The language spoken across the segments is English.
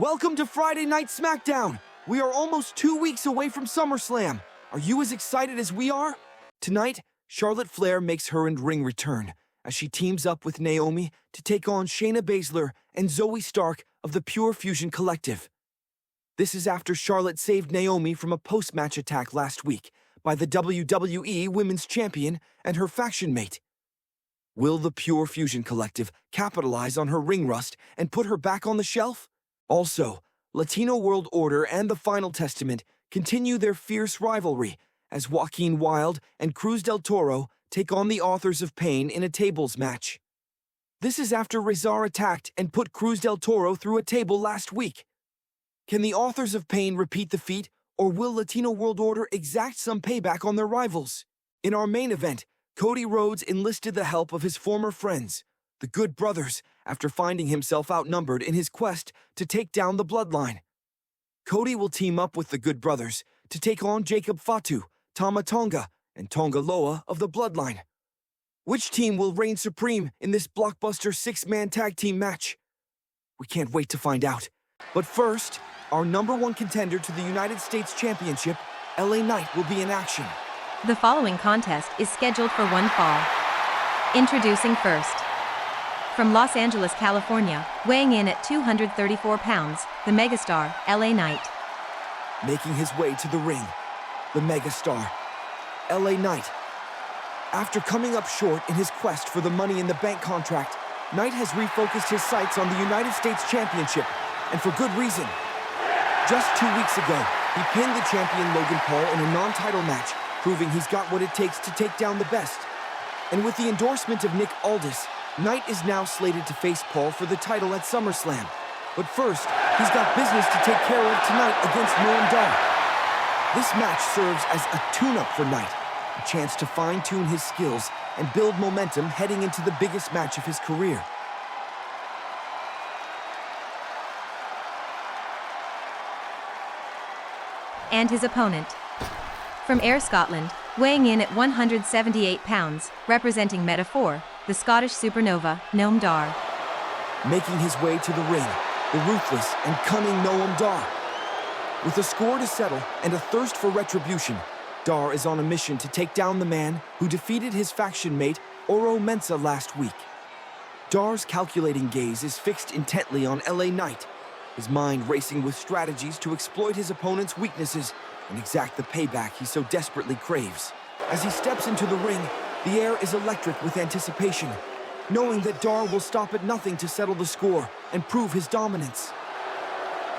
Welcome to Friday Night Smackdown. We are almost 2 weeks away from SummerSlam. Are you as excited as we are? Tonight, Charlotte Flair makes her in-ring return as she teams up with Naomi to take on Shayna Baszler and Zoe Stark of the Pure Fusion Collective. This is after Charlotte saved Naomi from a post-match attack last week by the WWE Women's Champion and her faction mate. Will the Pure Fusion Collective capitalize on her ring rust and put her back on the shelf? Also, Latino World Order and the Final Testament continue their fierce rivalry as Joaquin Wilde and Cruz del Toro take on the Authors of Pain in a tables match. This is after Rezar attacked and put Cruz del Toro through a table last week. Can the Authors of Pain repeat the feat, or will Latino World Order exact some payback on their rivals? In our main event, Cody Rhodes enlisted the help of his former friends, the Good Brothers, after finding himself outnumbered in his quest to take down the Bloodline. Cody will team up with the Good Brothers to take on Jacob Fatu, Tama Tonga, and Tonga Loa of the Bloodline. Which team will reign supreme in this blockbuster six-man tag team match? We can't wait to find out. But first, our #1 contender to the United States Championship, LA Knight, will be in action. The following contest is scheduled for one fall. Introducing first. From Los Angeles, California, weighing in at 234 pounds, the megastar, LA Knight. Making his way to the ring, the megastar, LA Knight. After coming up short in his quest for the Money in the Bank contract, Knight has refocused his sights on the United States Championship, and for good reason. Just 2 weeks ago, he pinned the champion Logan Paul in a non-title match, proving he's got what it takes to take down the best. And with the endorsement of Nick Aldis, Knight is now slated to face Paul for the title at SummerSlam. But first, he's got business to take care of tonight against Noam Dar. This match serves as a tune-up for Knight, a chance to fine-tune his skills and build momentum heading into the biggest match of his career. And his opponent. From Ayr, Scotland, weighing in at 178 pounds, representing Metaphor, the Scottish supernova, Noam Dar. Making his way to the ring, the ruthless and cunning Noam Dar. With a score to settle and a thirst for retribution, Dar is on a mission to take down the man who defeated his faction mate, Oro Mensah, last week. Dar's calculating gaze is fixed intently on LA Knight, his mind racing with strategies to exploit his opponent's weaknesses and exact the payback he so desperately craves. As he steps into the ring, the air is electric with anticipation, knowing that Dar will stop at nothing to settle the score and prove his dominance.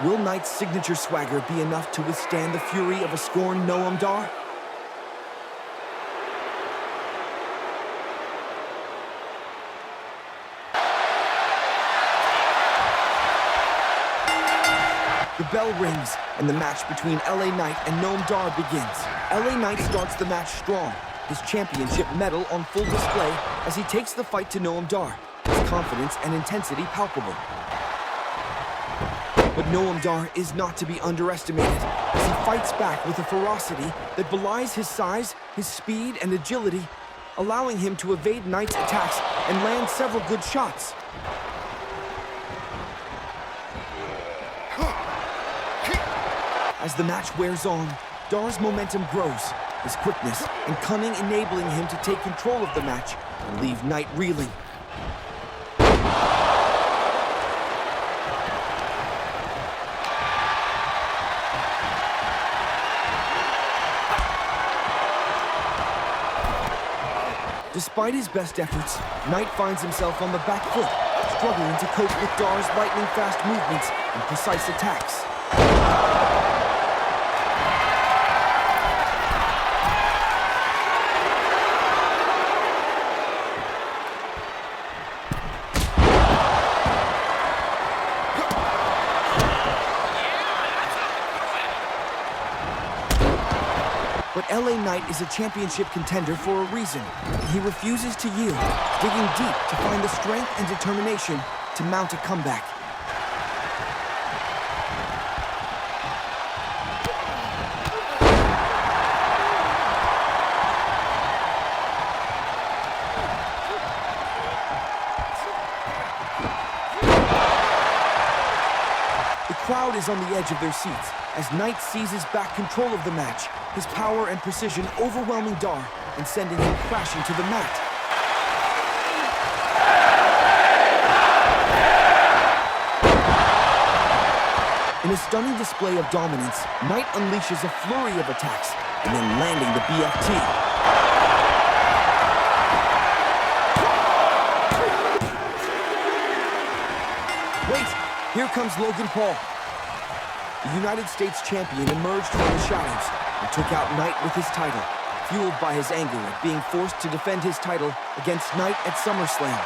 Will Knight's signature swagger be enough to withstand the fury of a scorned Noam Dar? The bell rings, and the match between LA Knight and Noam Dar begins. LA Knight starts the match strong, his championship medal on full display as he takes the fight to Noam Dar, his confidence and intensity palpable. But Noam Dar is not to be underestimated as he fights back with a ferocity that belies his size, his speed, and agility, allowing him to evade Knight's attacks and land several good shots. As the match wears on, Dar's momentum grows, his quickness and cunning enabling him to take control of the match and leave Knight reeling. Despite his best efforts, Knight finds himself on the back foot, struggling to cope with Dar's lightning-fast movements and precise attacks. But LA Knight is a championship contender for a reason. He refuses to yield, digging deep to find the strength and determination to mount a comeback. crowd is on the edge of their seats as Knight seizes back control of the match, his power and precision overwhelming Dar and sending him crashing to the mat. In a stunning display of dominance, Knight unleashes a flurry of attacks and then landing the BFT. Wait, here comes Logan Paul. The United States champion emerged from the shadows and took out Knight with his title, fueled by his anger at being forced to defend his title against Knight at SummerSlam.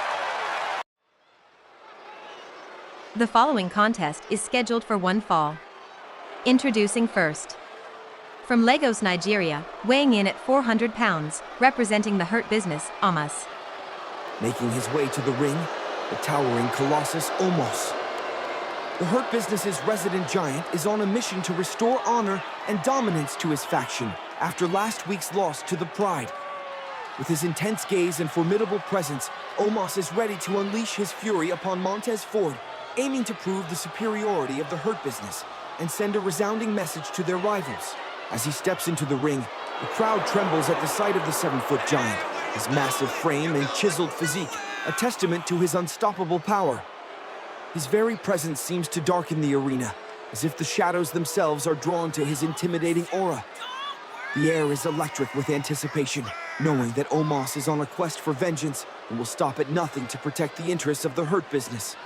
The following contest is scheduled for one fall. Introducing first. From Lagos, Nigeria, weighing in at 400 pounds, representing the Hurt Business, Omos. Making his way to the ring, the towering Colossus Omos. The Hurt Business's resident giant is on a mission to restore honor and dominance to his faction after last week's loss to the Pride. With his intense gaze and formidable presence, Omos is ready to unleash his fury upon Montez Ford, aiming to prove the superiority of the Hurt Business and send a resounding message to their rivals. As he steps into the ring, the crowd trembles at the sight of the 7-foot giant, his massive frame and chiseled physique, a testament to his unstoppable power. His very presence seems to darken the arena, as if the shadows themselves are drawn to his intimidating aura. The air is electric with anticipation, knowing that Omos is on a quest for vengeance and will stop at nothing to protect the interests of the Hurt Business.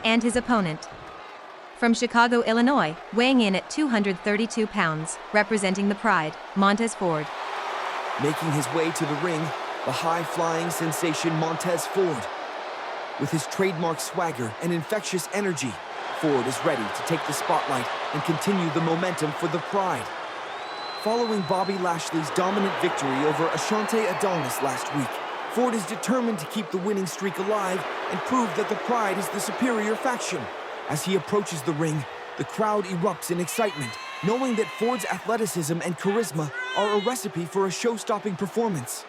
And his opponent. From Chicago, Illinois, weighing in at 232 pounds, representing the Pride, Montez Ford. Making his way to the ring, the high-flying sensation Montez Ford. With his trademark swagger and infectious energy, Ford is ready to take the spotlight and continue the momentum for the Pride. Following Bobby Lashley's dominant victory over Ashante Adonis last week, Ford is determined to keep the winning streak alive and prove that the Pride is the superior faction. As he approaches the ring, the crowd erupts in excitement, knowing that Ford's athleticism and charisma are a recipe for a show-stopping performance.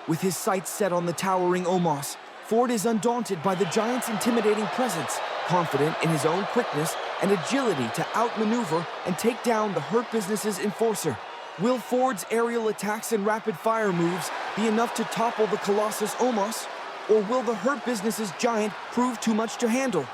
With his sights set on the towering Omos, Ford is undaunted by the giant's intimidating presence, confident in his own quickness and agility to outmaneuver and take down the Hurt Business's enforcer. Will Ford's aerial attacks and rapid-fire moves be enough to topple the Colossus Omos, or will the Hurt Business's giant prove too much to handle?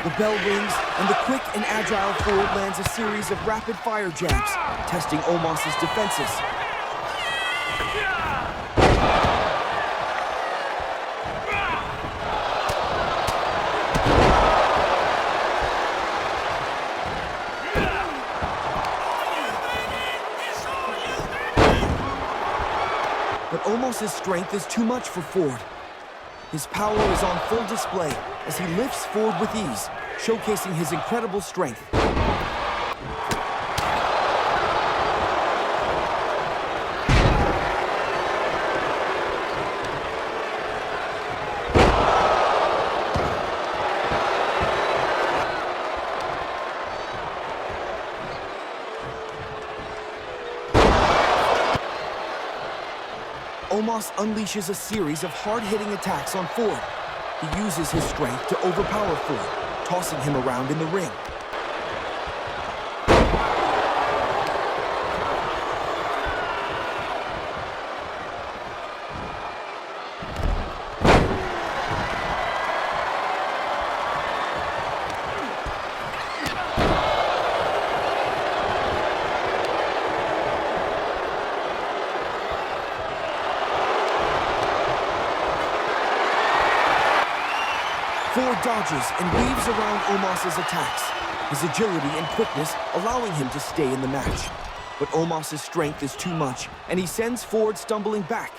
The bell rings, and the quick and agile Ford lands a series of rapid-fire jabs, testing Omos' defenses. But Omos' strength is too much for Ford. His power is on full display as he lifts Ford with ease, showcasing his incredible strength. Omos unleashes a series of hard-hitting attacks on Ford. He uses his strength to overpower Ford, tossing him around in the ring. Ford dodges and weaves around Omos' attacks, his agility and quickness allowing him to stay in the match. But Omos' strength is too much, and he sends Ford stumbling back.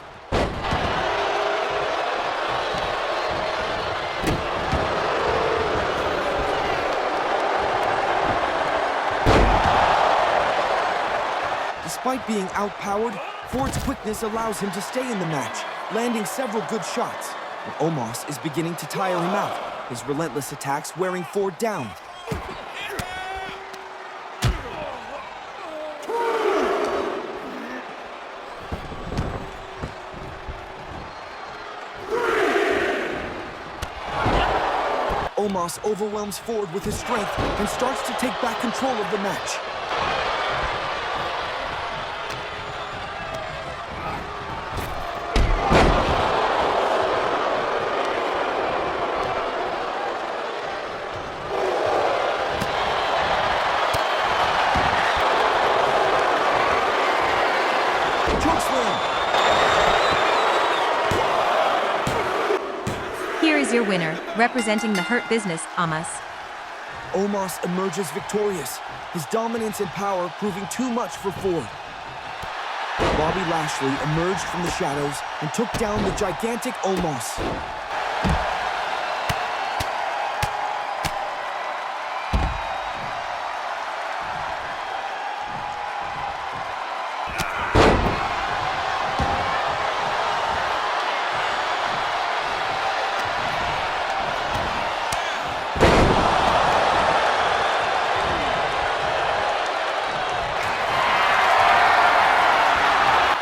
Despite being outpowered, Ford's quickness allows him to stay in the match, landing several good shots. But Omos is beginning to tire him out, his relentless attacks wearing Ford down. Omos overwhelms Ford with his strength and starts to take back control of the match. Here is your winner, representing the Hurt Business, Omos. Omos emerges victorious, his dominance and power proving too much for Ford. Bobby Lashley emerged from the shadows and took down the gigantic Omos.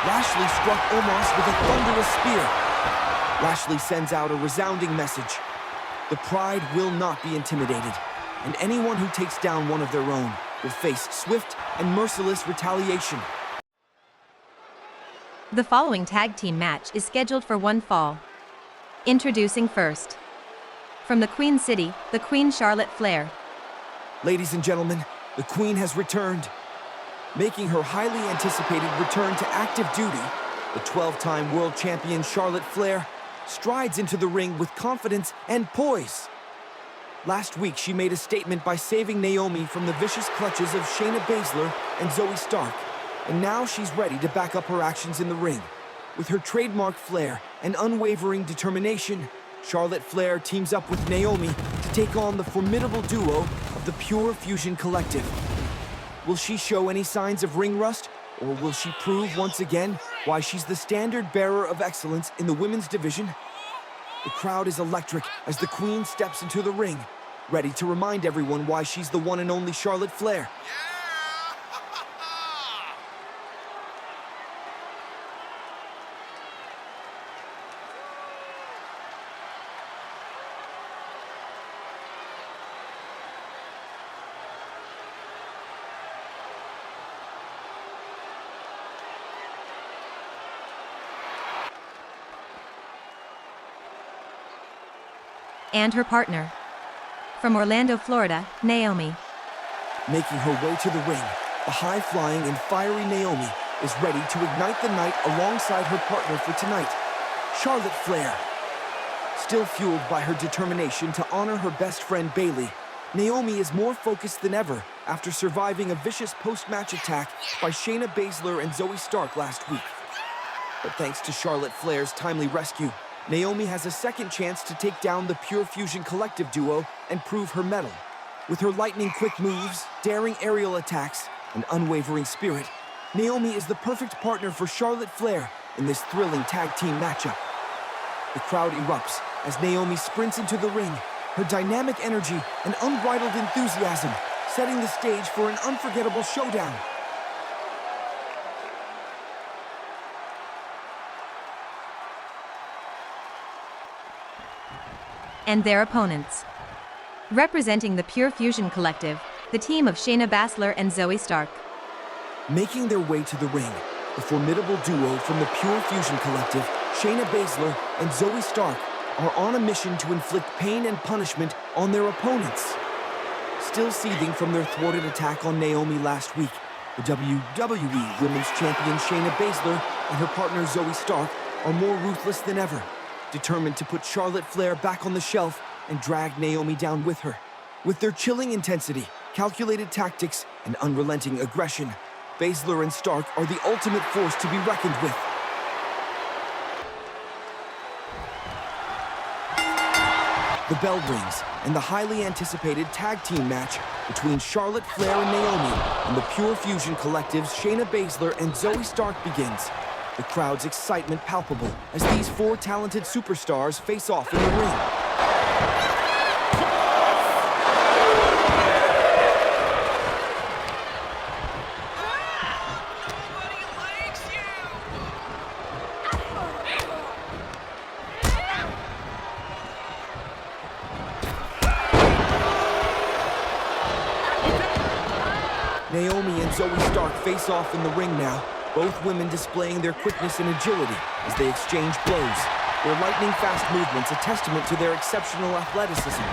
Lashley struck Omos with a thunderous spear. Lashley sends out a resounding message. The Pride will not be intimidated, and anyone who takes down one of their own will face swift and merciless retaliation. The following tag team match is scheduled for one fall. Introducing first. From the Queen City, the Queen Charlotte Flair. Ladies and gentlemen, the Queen has returned. Making her highly anticipated return to active duty, the 12-time world champion Charlotte Flair strides into the ring with confidence and poise. Last week, she made a statement by saving Naomi from the vicious clutches of Shayna Baszler and Zoe Stark, and now she's ready to back up her actions in the ring. With her trademark flair and unwavering determination, Charlotte Flair teams up with Naomi to take on the formidable duo of the Pure Fusion Collective. Will she show any signs of ring rust, or will she prove once again why she's the standard bearer of excellence in the women's division? The crowd is electric as the Queen steps into the ring, ready to remind everyone why she's the one and only Charlotte Flair. And her partner. From Orlando, Florida, Naomi. Making her way to the ring, the high-flying and fiery Naomi is ready to ignite the night alongside her partner for tonight, Charlotte Flair. Still fueled by her determination to honor her best friend Bayley, Naomi is more focused than ever after surviving a vicious post-match attack by Shayna Baszler and Zoe Stark last week. But thanks to Charlotte Flair's timely rescue, Naomi has a second chance to take down the Pure Fusion Collective duo and prove her mettle. With her lightning-quick moves, daring aerial attacks, and unwavering spirit, Naomi is the perfect partner for Charlotte Flair in this thrilling tag team matchup. The crowd erupts as Naomi sprints into the ring, her dynamic energy and unbridled enthusiasm setting the stage for an unforgettable showdown. And their opponents. Representing the Pure Fusion Collective, the team of Shayna Baszler and Zoe Stark. Making their way to the ring, the formidable duo from the Pure Fusion Collective, Shayna Baszler and Zoe Stark, are on a mission to inflict pain and punishment on their opponents. Still seething from their thwarted attack on Naomi last week, the WWE Women's Champion Shayna Baszler and her partner Zoe Stark are more ruthless than ever, determined to put Charlotte Flair back on the shelf and drag Naomi down with her. With their chilling intensity, calculated tactics, and unrelenting aggression, Baszler and Stark are the ultimate force to be reckoned with. The bell rings, and the highly anticipated tag team match between Charlotte Flair and Naomi and the Pure Fusion Collective's Shayna Baszler and Zoe Stark begins. The crowd's excitement palpable as these four talented superstars face off in the ring. Naomi and Zoe Stark face off in the ring now, both women displaying their quickness and agility as they exchange blows. Their lightning-fast movements a testament to their exceptional athleticism.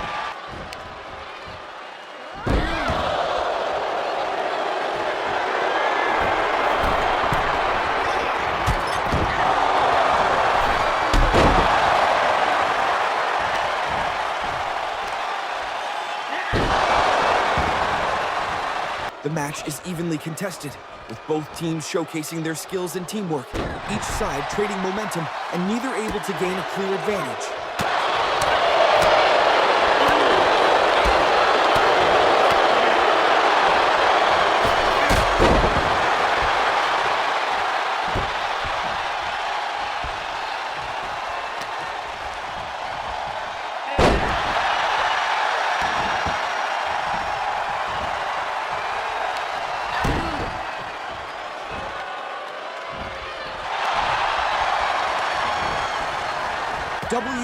The match is evenly contested, with both teams showcasing their skills and teamwork, each side trading momentum and neither able to gain a clear advantage.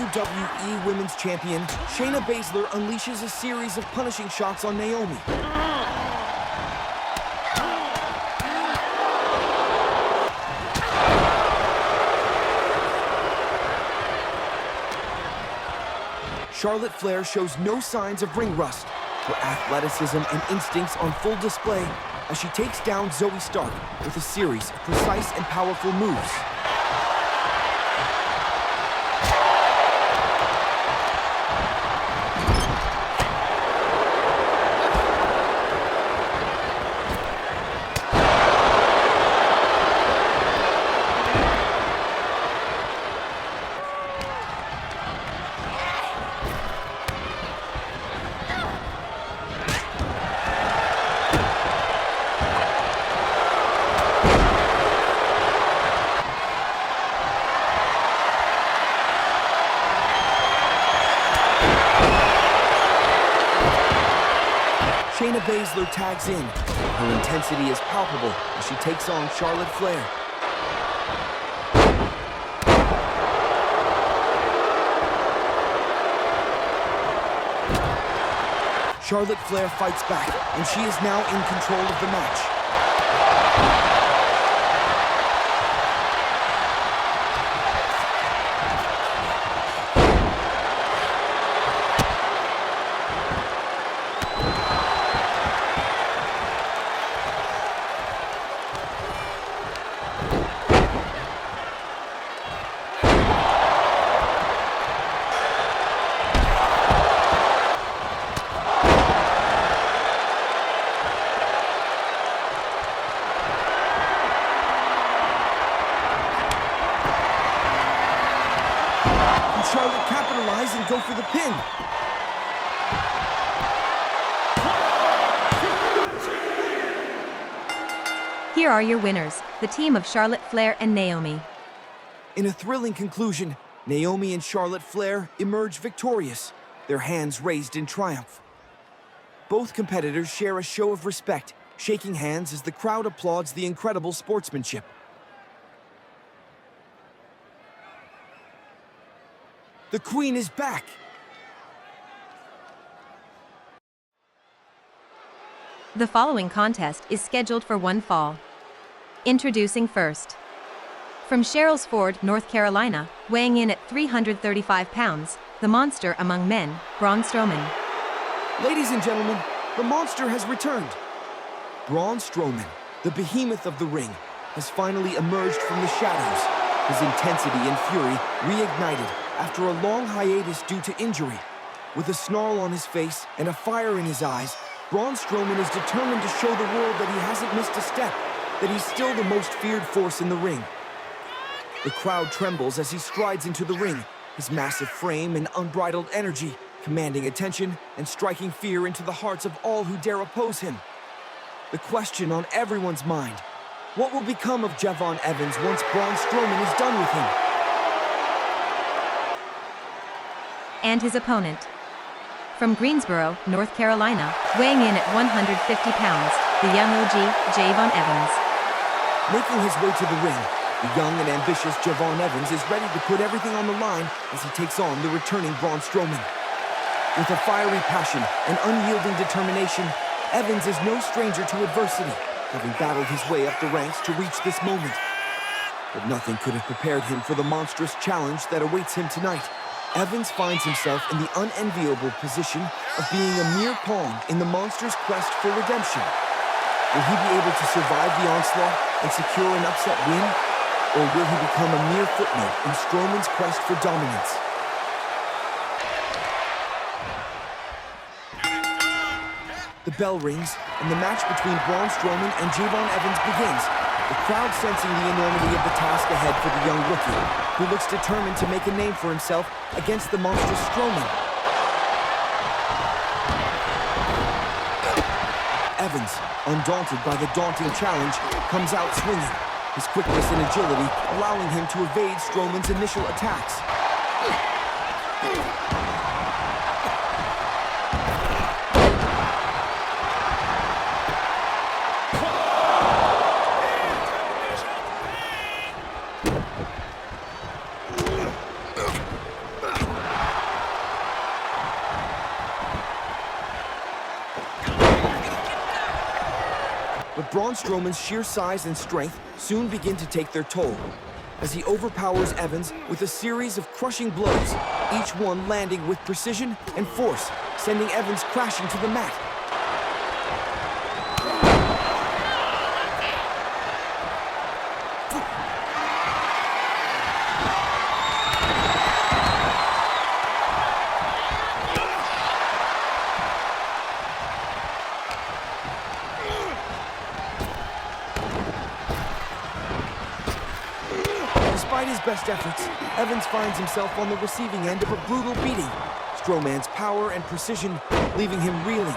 WWE Women's Champion Shayna Baszler unleashes a series of punishing shots on Naomi. Charlotte Flair shows no signs of ring rust, her athleticism and instincts on full display as she takes down Zoe Stark with a series of precise and powerful moves. Shayna Baszler tags in. Her intensity is palpable as she takes on Charlotte Flair. Charlotte Flair fights back, and she is now in control of the match. Charlotte capitalize and go for the pin. Here are your winners, the team of Charlotte Flair and Naomi. In a thrilling conclusion, Naomi and Charlotte Flair emerge victorious, their hands raised in triumph. Both competitors share a show of respect, shaking hands as the crowd applauds the incredible sportsmanship. The Queen is back! The following contest is scheduled for one fall. Introducing first. From Sherrills, North Carolina, weighing in at 335 pounds, the monster among men, Braun Strowman. Ladies and gentlemen, the monster has returned. Braun Strowman, the behemoth of the ring, has finally emerged from the shadows, his intensity and fury reignited after a long hiatus due to injury. With a snarl on his face and a fire in his eyes, Braun Strowman is determined to show the world that he hasn't missed a step, that he's still the most feared force in the ring. The crowd trembles as he strides into the ring, his massive frame and unbridled energy commanding attention and striking fear into the hearts of all who dare oppose him. The question on everyone's mind: what will become of Javon Evans once Braun Strowman is done with him? And his opponent. From Greensboro, North Carolina, weighing in at 150 pounds, the young OG, Javon Evans. Making his way to the ring, the young and ambitious Javon Evans is ready to put everything on the line as he takes on the returning Braun Strowman. With a fiery passion and unyielding determination, Evans is no stranger to adversity, having battled his way up the ranks to reach this moment. But nothing could have prepared him for the monstrous challenge that awaits him tonight. Evans finds himself in the unenviable position of being a mere pawn in the monster's quest for redemption. Will he be able to survive the onslaught and secure an upset win? Or will he become a mere footnote in Strowman's quest for dominance? The bell rings, and the match between Braun Strowman and Javon Evans begins. The crowd sensing the enormity of the task ahead for the young rookie, who looks determined to make a name for himself against the monstrous Strowman. Evans, undaunted by the daunting challenge, comes out swinging, his quickness and agility allowing him to evade Strowman's initial attacks. But Braun Strowman's sheer size and strength soon begin to take their toll, as he overpowers Evans with a series of crushing blows, each one landing with precision and force, sending Evans crashing to the mat. Despite his best efforts, Evans finds himself on the receiving end of a brutal beating. Strowman's power and precision leaving him reeling.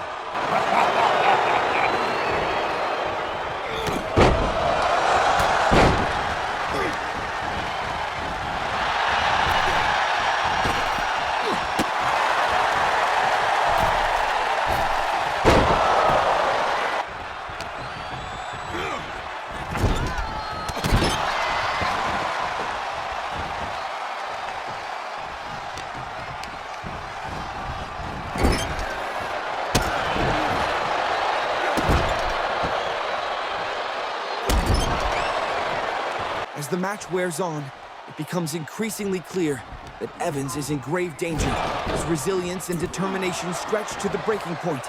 As the match wears on, it becomes increasingly clear that Evans is in grave danger, his resilience and determination stretched to the breaking point.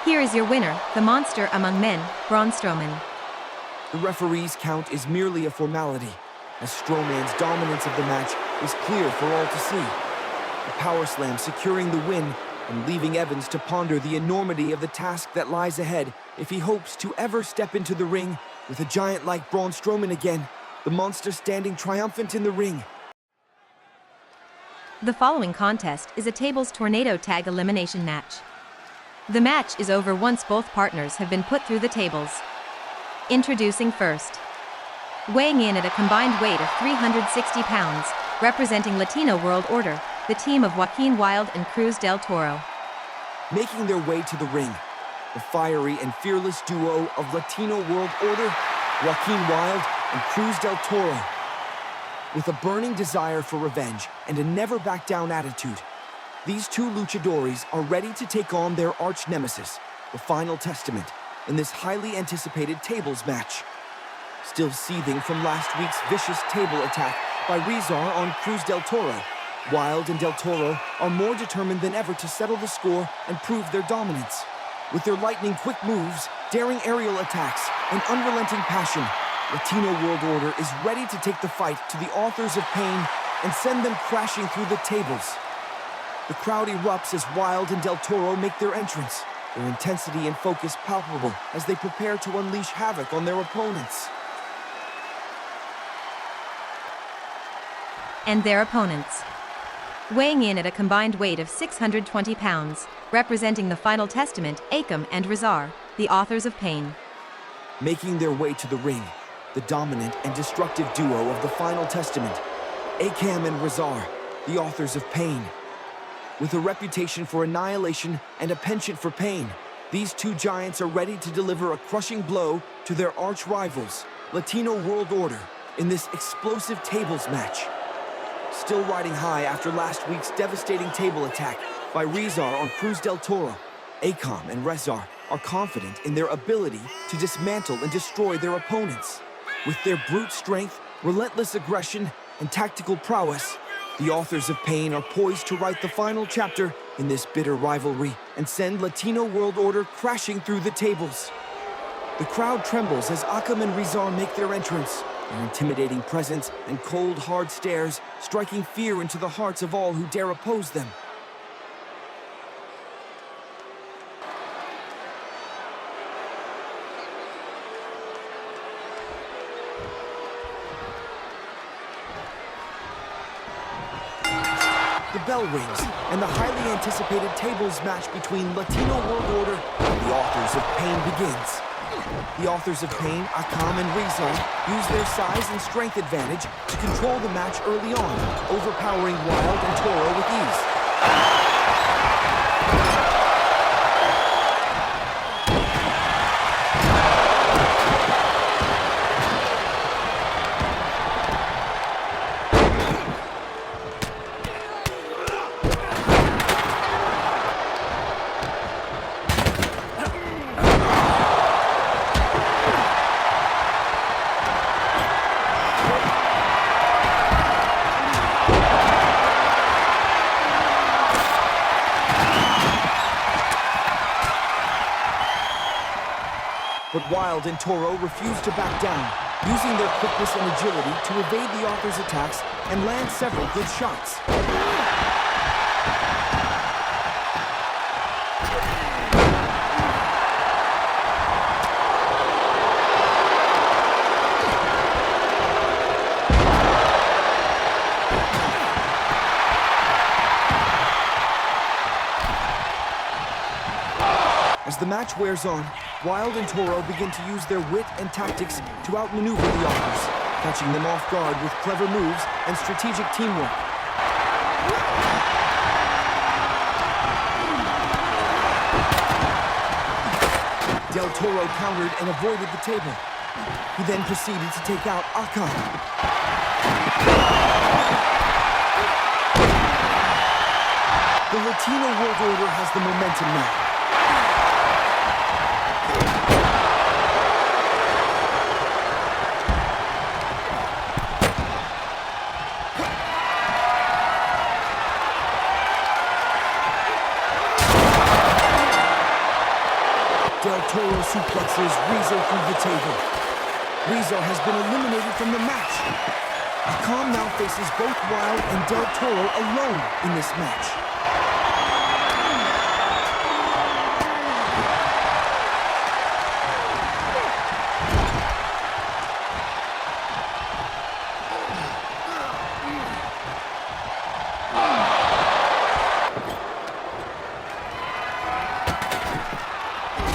Here is your winner, the monster among men, Braun Strowman. The referee's count is merely a formality, as Strowman's dominance of the match is clear for all to see. The power slam securing the win and leaving Evans to ponder the enormity of the task that lies ahead if he hopes to ever step into the ring with a giant like Braun Strowman again, the monster standing triumphant in the ring. The following contest is a tables tornado tag elimination match. The match is over once both partners have been put through the tables. Introducing first. Weighing in at a combined weight of 360 pounds, representing Latino World Order, the team of Joaquin Wilde and Cruz del Toro. Making their way to the ring, the fiery and fearless duo of Latino World Order, Joaquin Wilde and Cruz del Toro. With a burning desire for revenge and a never-back-down attitude, these two luchadores are ready to take on their arch-nemesis, the final testament, in this highly anticipated tables match. Still seething from last week's vicious table attack by Rezar on Cruz del Toro, Wilde and del Toro are more determined than ever to settle the score and prove their dominance. With their lightning-quick moves, daring aerial attacks, and unrelenting passion, Latino World Order is ready to take the fight to the authors of pain and send them crashing through the tables. The crowd erupts as Wilde and del Toro make their entrance. their intensity and focus palpable as they prepare to unleash havoc on their opponents. And their opponents. Weighing in at a combined weight of 620 pounds, representing the Final Testament, Akam and Rezar, the authors of pain. Making their way to the ring, the dominant and destructive duo of the Final Testament, Akam and Rezar, the authors of pain. With a reputation for annihilation and a penchant for pain, these two giants are ready to deliver a crushing blow to their arch rivals, Latino World Order, in this explosive tables match. Still riding high after last week's devastating table attack by Rezar on Cruz del Toro, Akam and Rezar are confident in their ability to dismantle and destroy their opponents. With their brute strength, relentless aggression, and tactical prowess, the authors of pain are poised to write the final chapter in this bitter rivalry and send Latino World Order crashing through the tables. The crowd trembles as Akam and Rezar make their entrance, their intimidating presence and cold, hard stares striking fear into the hearts of all who dare oppose them. The bell rings, and the highly anticipated tables match between Latino World Order and the Authors of Pain begins. The Authors of Pain, Akam and Rezar, use their size and strength advantage to control the match early on, overpowering Wild and Toro with ease. But Wild and Toro refuse to back down, using their quickness and agility to evade the Author's attacks and land several good shots. As the match wears on, Wild and Toro begin to use their wit and tactics to outmaneuver the Authors, catching them off guard with clever moves and strategic teamwork. Del Toro countered and avoided the table. He then proceeded to take out Akam. The Latino World Order has the momentum now. Del Toro suplexes Rezar through the table. Rezar has been eliminated from the match. Akam now faces both Wild and Del Toro alone in this match.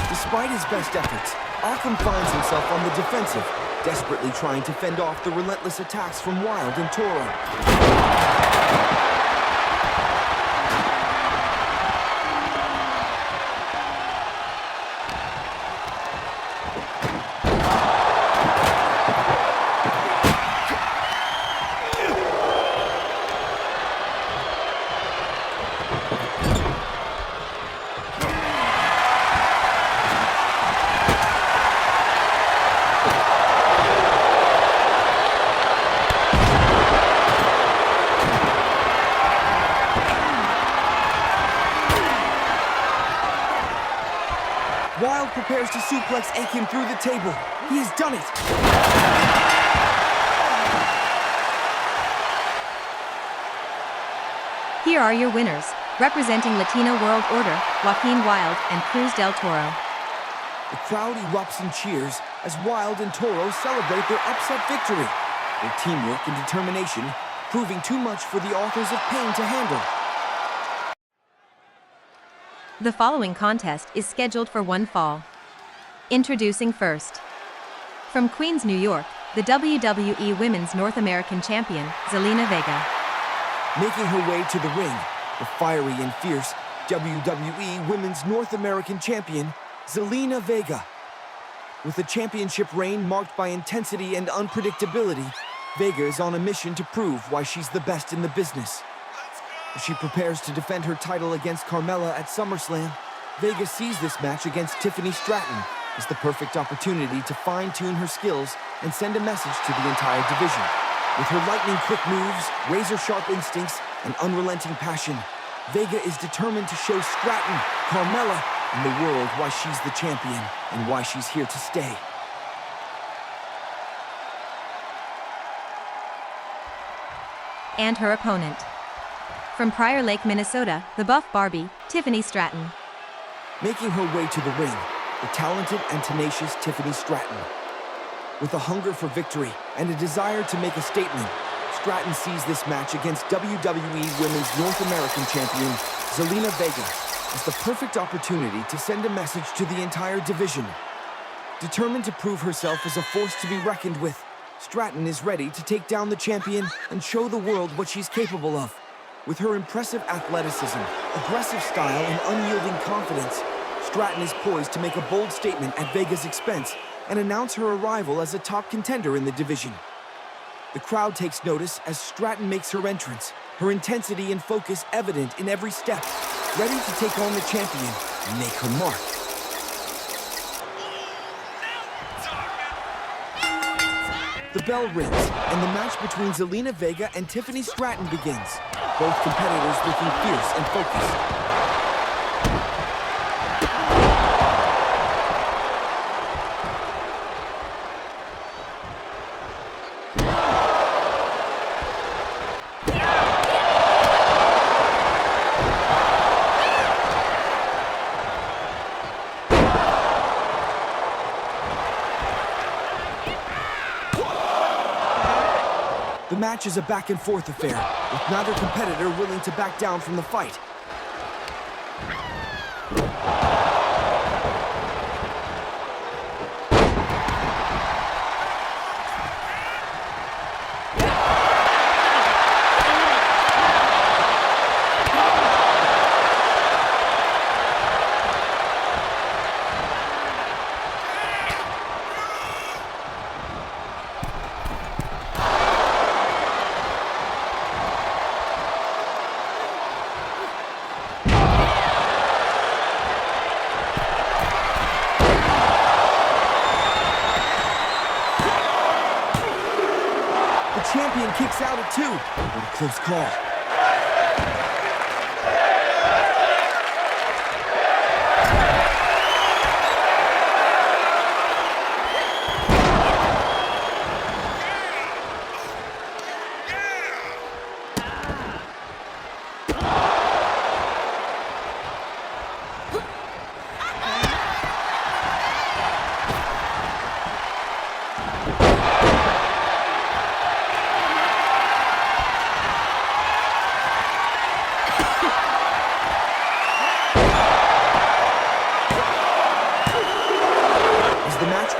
Despite his best efforts, Akam finds himself on the defensive, desperately trying to fend off the relentless attacks from Wild and Toro. Wild prepares to suplex Akam through the table. He has done it! Here are your winners, Representing Latino World Order, Joaquin Wilde and Cruz del Toro. The crowd erupts in cheers as Wilde and Toro celebrate their upset victory. Their teamwork and determination proving too much for the authors of pain to handle. The following contest is scheduled for one fall. Introducing first. From Queens, New York, the WWE Women's North American Champion, Zelina Vega. Making her way to the ring, the fiery and fierce WWE Women's North American Champion, Zelina Vega. With a championship reign marked by intensity and unpredictability, Vega is on a mission to prove why she's the best in the business. As she prepares to defend her title against Carmella at SummerSlam, Vega sees this match against Tiffany Stratton as the perfect opportunity to fine-tune her skills and send a message to the entire division. With her lightning-quick moves, razor-sharp instincts, and unrelenting passion, Vega is determined to show Stratton, Carmella, and the world why she's the champion and why she's here to stay. And her opponent. From Prior Lake, Minnesota, the Buff Barbie, Tiffany Stratton. Making her way to the ring, the talented and tenacious Tiffany Stratton. With a hunger for victory and a desire to make a statement, Stratton sees this match against WWE Women's North American Champion, Zelina Vega, as the perfect opportunity to send a message to the entire division. Determined to prove herself as a force to be reckoned with, Stratton is ready to take down the champion and show the world what she's capable of. With her impressive athleticism, aggressive style, and unyielding confidence, Stratton is poised to make a bold statement at Vega's expense and announce her arrival as a top contender in the division. The crowd takes notice as Stratton makes her entrance, her intensity and focus evident in every step, ready to take on the champion and make her mark. The bell rings, and the match between Zelina Vega and Tiffany Stratton begins. Both competitors looking fierce and focused. The match is a back-and-forth affair, with neither competitor willing to back down from the fight. Champion kicks out at 2. What a close call.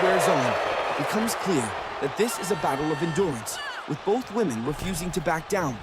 Wears on, it becomes clear that this is a battle of endurance, with both women refusing to back down.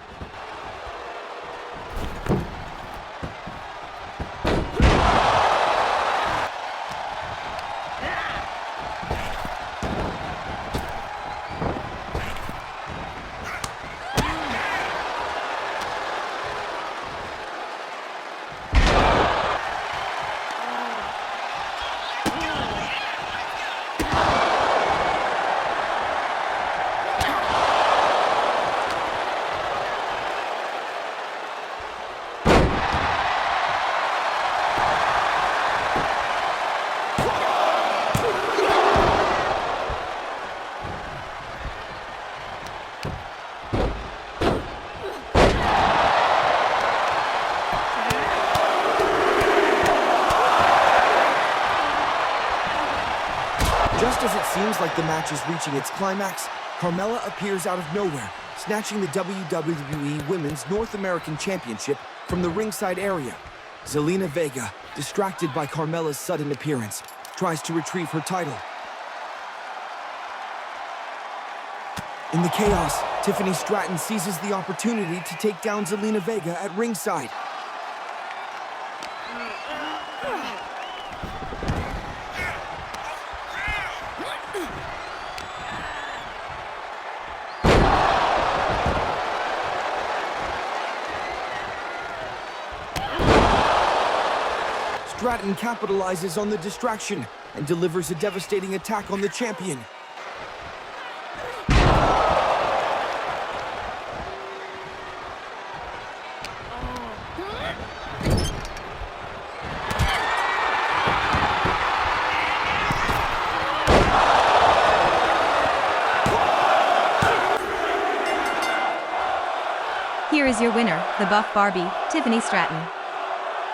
Just as it seems like the match is reaching its climax, Carmella appears out of nowhere, snatching the WWE Women's North American Championship from the ringside area. Zelina Vega, distracted by Carmella's sudden appearance, tries to retrieve her title. In the chaos, Tiffany Stratton seizes the opportunity to take down Zelina Vega at ringside. Stratton capitalizes on the distraction and delivers a devastating attack on the champion. Here is your winner, the Buff Barbie, Tiffany Stratton.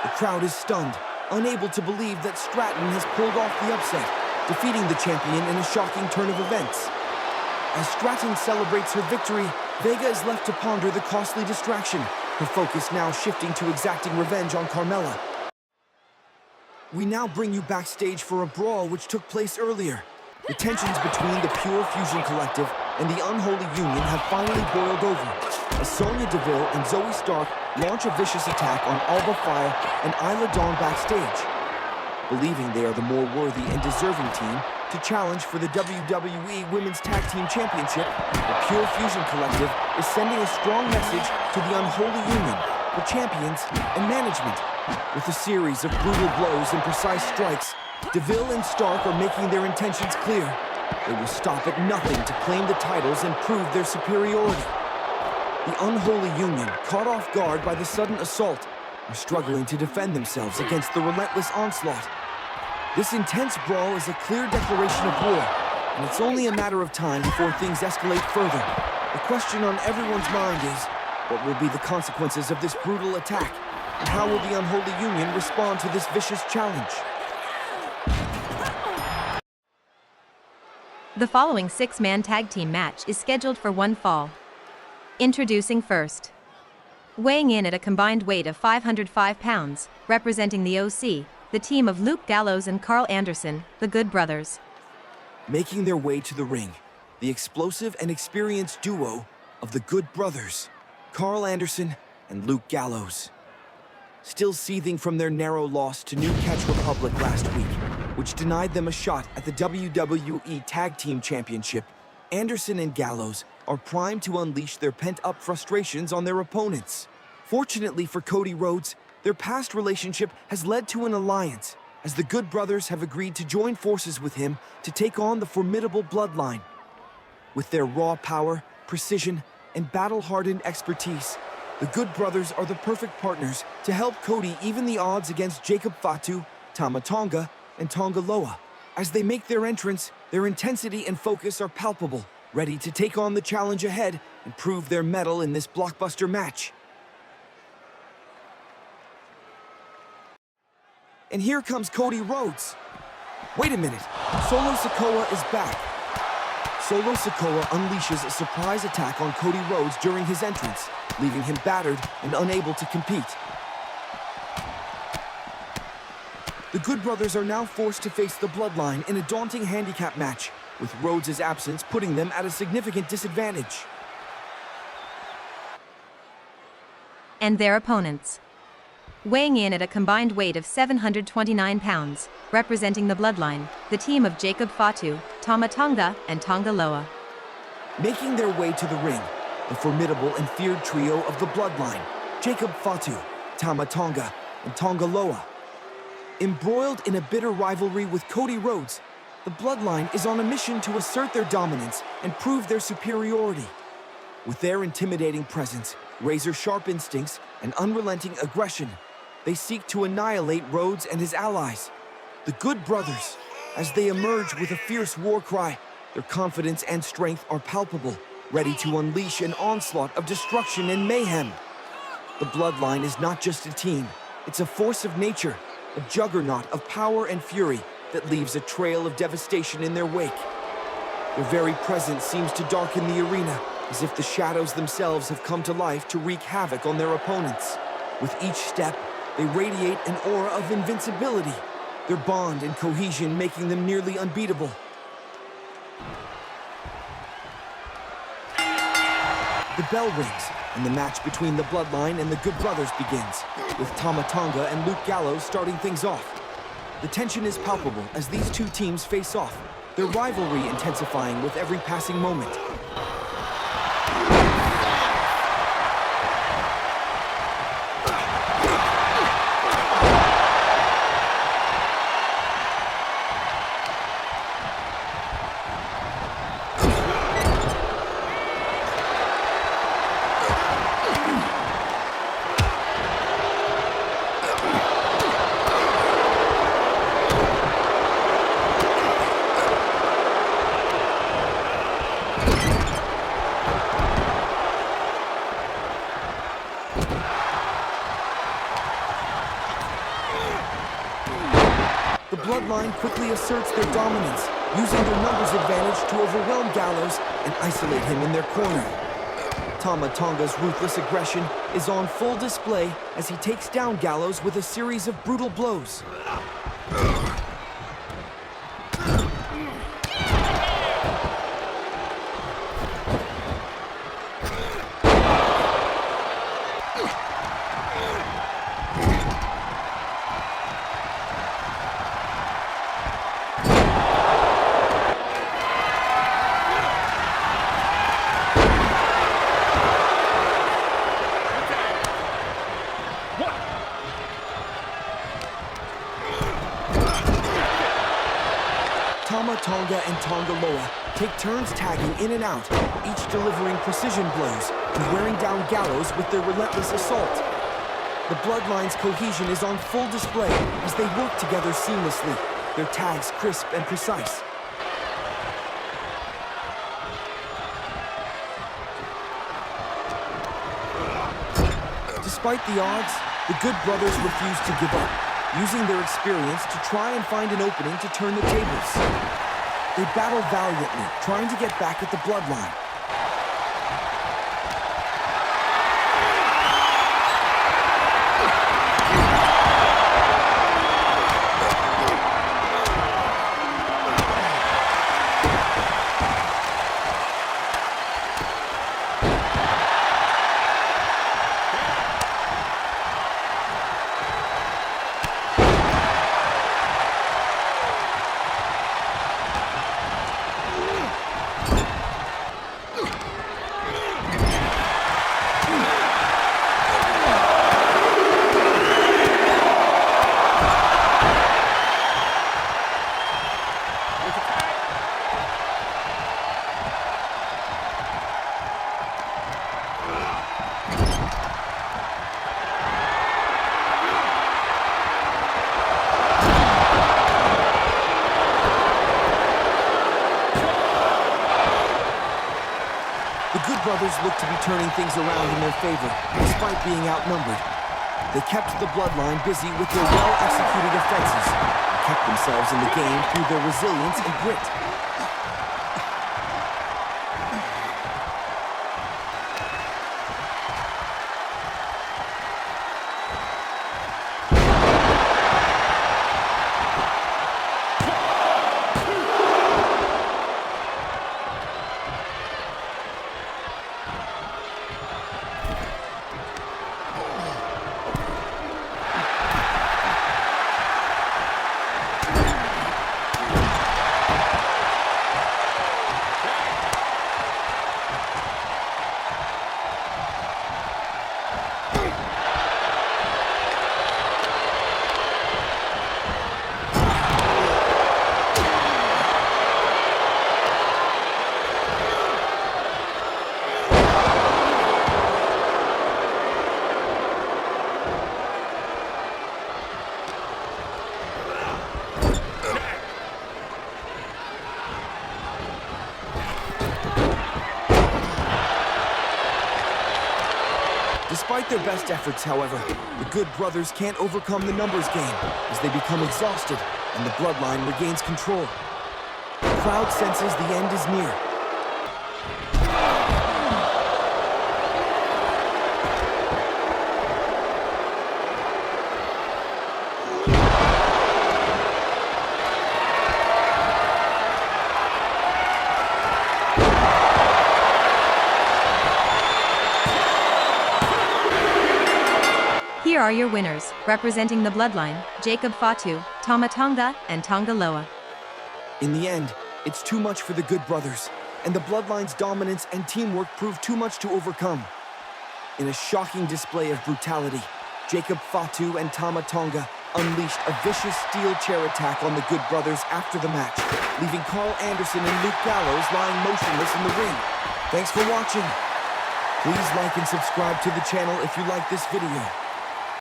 The crowd is stunned, unable to believe that Stratton has pulled off the upset, defeating the champion in a shocking turn of events. As Stratton celebrates her victory, Vega is left to ponder the costly distraction, her focus now shifting to exacting revenge on Carmella. We now bring you backstage for a brawl which took place earlier. The tensions between the Pure Fusion Collective and the Unholy Union have finally boiled over, as Sonya Deville and Zoe Stark launch a vicious attack on Alba Fire and Isla Dawn backstage. Believing they are the more worthy and deserving team to challenge for the WWE Women's Tag Team Championship, the Pure Fusion Collective is sending a strong message to the Unholy Union, the champions, and management. With a series of brutal blows and precise strikes, Deville and Stark are making their intentions clear. They will stop at nothing to claim the titles and prove their superiority. The Unholy Union, caught off guard by the sudden assault, are struggling to defend themselves against the relentless onslaught. This intense brawl is a clear declaration of war, and it's only a matter of time before things escalate further. The question on everyone's mind is, what will be the consequences of this brutal attack, and how will the Unholy Union respond to this vicious challenge? The following six-man tag team match is scheduled for one fall. Introducing first. Weighing in at a combined weight of 505 pounds, representing the OC, the team of Luke Gallows and Carl Anderson, the Good Brothers. Making their way to the ring, the explosive and experienced duo of the Good Brothers, Carl Anderson and Luke Gallows. Still seething from their narrow loss to New Catch Republic last week, which denied them a shot at the WWE Tag Team Championship, Anderson and Gallows are primed to unleash their pent-up frustrations on their opponents. Fortunately for Cody Rhodes, their past relationship has led to an alliance, as the Good Brothers have agreed to join forces with him to take on the formidable Bloodline. With their raw power, precision, and battle-hardened expertise, the Good Brothers are the perfect partners to help Cody even the odds against Jacob Fatu, Tama Tonga, and Tonga Loa. As they make their entrance, their intensity and focus are palpable, ready to take on the challenge ahead and prove their mettle in this blockbuster match. And here comes Cody Rhodes. Wait a minute, Solo Sikoa is back. Solo Sikoa unleashes a surprise attack on Cody Rhodes during his entrance, leaving him battered and unable to compete. The Good Brothers are now forced to face the Bloodline in a daunting handicap match, with Rhodes' absence putting them at a significant disadvantage. And their opponents. Weighing in at a combined weight of 729 pounds, representing the Bloodline, the team of Jacob Fatu, Tama Tonga, and Tonga Loa. Making their way to the ring, the formidable and feared trio of the Bloodline, Jacob Fatu, Tama Tonga, and Tonga Loa. Embroiled in a bitter rivalry with Cody Rhodes, the Bloodline is on a mission to assert their dominance and prove their superiority. With their intimidating presence, razor-sharp instincts, and unrelenting aggression, they seek to annihilate Rhodes and his allies. The Good Brothers, as they emerge with a fierce war cry, their confidence and strength are palpable, ready to unleash an onslaught of destruction and mayhem. The Bloodline is not just a team, it's a force of nature, a juggernaut of power and fury, that leaves a trail of devastation in their wake. Their very presence seems to darken the arena, as if the shadows themselves have come to life to wreak havoc on their opponents. With each step, they radiate an aura of invincibility, their bond and cohesion making them nearly unbeatable. The bell rings, and the match between the Bloodline and the Good Brothers begins, with Tama Tonga and Luke Gallows starting things off. The tension is palpable as these two teams face off, their rivalry intensifying with every passing moment. The Bloodline quickly asserts their dominance, using their numbers advantage to overwhelm Gallows and isolate him in their corner. Tama Tonga's ruthless aggression is on full display as he takes down Gallows with a series of brutal blows. Tama Tonga and Tonga Loa take turns tagging in and out, each delivering precision blows and wearing down Gallows with their relentless assault. The Bloodline's cohesion is on full display as they work together seamlessly, their tags crisp and precise. Despite the odds, the Good Brothers refuse to give up, using their experience to try and find an opening to turn the tables. They battle valiantly, trying to get back at the Bloodline. Brothers look to be turning things around in their favor, despite being outnumbered. They kept the Bloodline busy with their well-executed offenses, and kept themselves in the game through their resilience and grit. Despite their best efforts, however, the Good Brothers can't overcome the numbers game as they become exhausted and the Bloodline regains control. The crowd senses the end is near. Here are your winners, representing the Bloodline, Jacob Fatu, Tama Tonga, and Tonga Loa. In the end, it's too much for the Good Brothers, and the Bloodline's dominance and teamwork proved too much to overcome. In a shocking display of brutality, Jacob Fatu and Tama Tonga unleashed a vicious steel chair attack on the Good Brothers after the match, leaving Carl Anderson and Luke Gallows lying motionless in the ring. Thanks for watching. Please like and subscribe to the channel if you like this video.